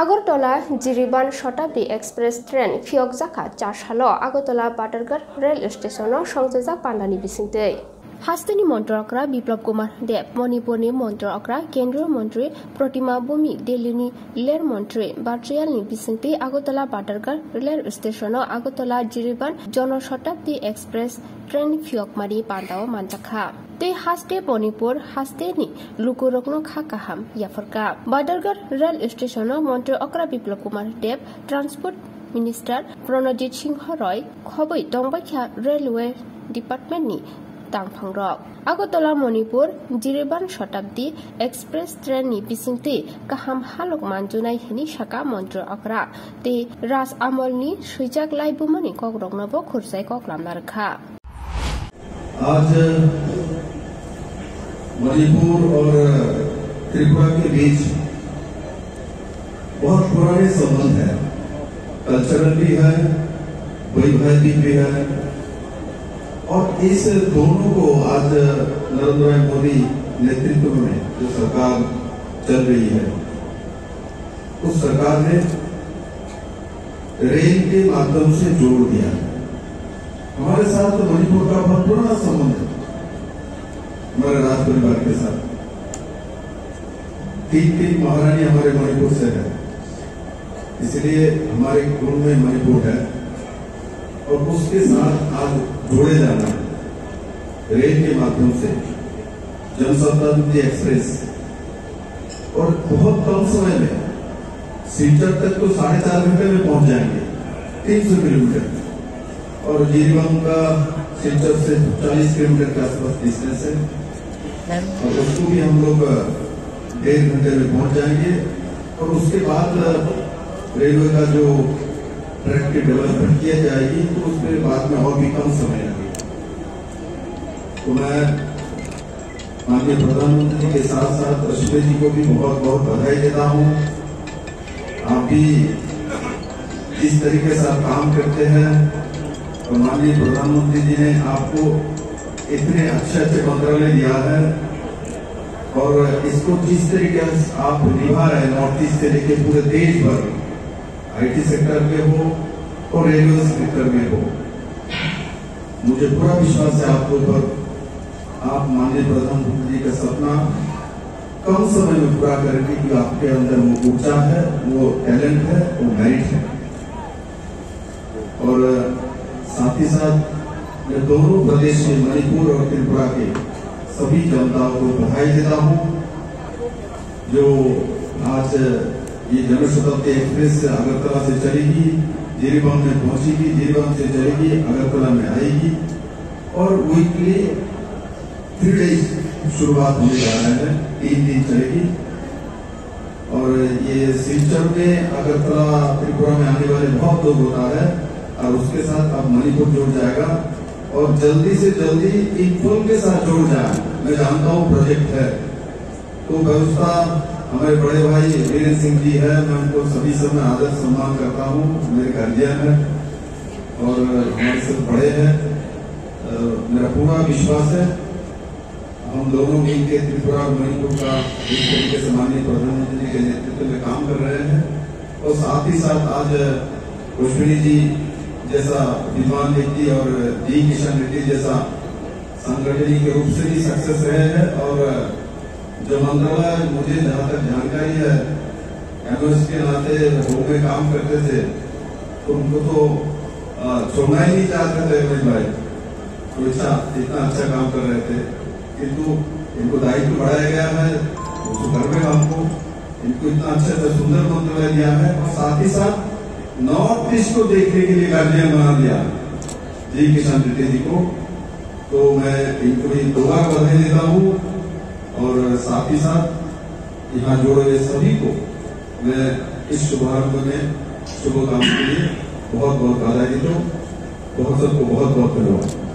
Agartala Jiribam Shatabdi express train ফিয়ক জাখা চারশাল আগরতলা বাটারঘাট রেল स्टेशनआव संजोजाक पान्डानि बिसिंतै हास्टेनि मन्त्रकरा बिप्लब कुमार देव मणिपुरनि मन्त्रकरा केन्द्रीय मन्त्री प्रतिमा भौमिक दिल्लीनि रेल मन्त्री बाट्रियालनि बिसिंतै আগরতলা बाटारघाट रेल स्टेशनआव আগরতলা जिरिबान जनशताब्दी एक्सप्रेस ट्रेन फियकमारि पान्डाव मानजाखा ते हास्ते मणिपुर हास्तेनि लुकुरकनो खाकाहाम याफरका बाटारघाट रेल स्टेशनआव मन्त्री अक्रा बिप्लब कुमार देव ट्रान्सपोर्ट मिनिस्टार प्रणजीत सिंह रॉय खबै दंबाइखा रेलवे डिपार्टमेन्टनि तांफांरक আগরতলা मणिपुर जिरिबान शताब्दी एक्सप्रेस ट्रेननि बिसिंतै गाहाम हालक मानजुनाय हिनि साका मन्त्र अक्रा ते राज आमलनि सुइजाक लाइबुमनि कग्रगनबो खुरसाय कक्लामना रखा। आज मणिपुर और त्रिपुरा के बीच बहुत पुराने संबंध है, कल्चरल भी है, वैवाहिक भी है और इस दोनों को आज नरेंद्र मोदी नेतृत्व में जो सरकार चल रही है उस सरकार ने रेल के माध्यम से जोड़ दिया। हमारे साथ मणिपुर का बहुत पुराना संबंध है, हमारे राज परिवार के साथ 3 महारानी हमारे मणिपुर से है, इसलिए हमारे खून में मणिपुर है और उसके साथ आज जोड़े जाना रेल के माध्यम से जनशताब्दी एक्सप्रेस और बहुत कम समय में सिलचर तक तो 4.5 घंटे में पहुंच जाएंगे, 300 किलोमीटर और जिरीबान का सिलचर से 40 किलोमीटर के आसपास डिस्टेंस है और उसको भी हम लोग 1.5 घंटे में पहुंच जाएंगे और उसके बाद रेलवे का जो ट्रैक की डेवलपमेंट किया जाएगी तो उसमें बाद में और भी कम समय लगेगा। तो मैं माननीय प्रधानमंत्री के साथ साथ अश्विनी जी को भी बहुत बहुत बधाई देता हूँ। आप भी इस तरीके से आप काम करते हैं और माननीय प्रधानमंत्री जी ने आपको इतने अच्छे मंत्रालय दिया है और इसको जिस तरीके से आप निभा रहे हैं नॉर्थ ईस्ट से लेकर पूरे देश भर IT सेक्टर में हो और रेलवे सेक्टर में हो, मुझे पूरा विश्वास है आपके ऊपर। आप माननीय प्रधानमंत्री जी का सपना कम समय में पूरा करेंगे कि आपके अंदर वो ऊर्जा है, वो टैलेंट है, वो मेरिट है। और साथ ही साथ मैं दोनों प्रदेश में मणिपुर और त्रिपुरा के सभी जनताओं को बधाई देता हूँ जो आज ये जनशताब्दी एक्सप्रेस अगरतला से चलेगी, जिरीबान में पहुंचेगी, जिरीबान से चलेगी, अगरतला में आएगी और वीकली 3 डेज शुरुआत होने जा रहा है, 3 दिन चलेगी और ये सिलचर में अगरतला त्रिपुरा में आने वाले बहुत लोग होता है और उसके साथ अब मणिपुर जुड़ जाएगा और जल्दी से जल्दी इंफॉल के साथ जुड़ जाए। मैं जानता हूँ प्रोजेक्ट है तो व्यवस्था हमारे बड़े भाई वीरेंद्र सिंह जी है, मैं उनको सभी समय आदर सम्मान करता हूँ, मेरे गार्जियन है और हमारे से बड़े हैं। मेरा पूरा विश्वास है हम दोनों मिलकर त्रिपुरा और मणिपुर का इस तरीके से माननीय प्रधानमंत्री के नेतृत्व में काम कर रहे हैं और साथ ही साथ आज अश्विनी जी जैसा विद्वान व्यक्ति और जी किशन रेड्डी जैसा संगठन के रूप से भी सक्सेस रहे हैं और जो मंत्रालय मुझे जहाँ तक जानकारी है एमएस के नाते होम में काम करते थे तो उनको तो छोड़ना ही नहीं चाहते थे अमित भाई, तो इतना अच्छा काम कर रहे थे किंतु इनको दायित्व बढ़ाया गया है उसको करने हमको इनको इतना अच्छा सुंदर मंत्रालय दिया है और साथ ही साथ नॉर्थ ईस्ट को देखने के लिए गार्जियन बना दिया जी किशन रेड्डी जी को, तो मैं इनको भी दोबारा बधाई देता हूँ और साथ ही साथ यहाँ जोड़े हुए सभी को मैं इस शुभारंभ में शुभ काम के लिए बहुत बहुत बधाई देता हूँ। सबको बहुत बहुत धन्यवाद।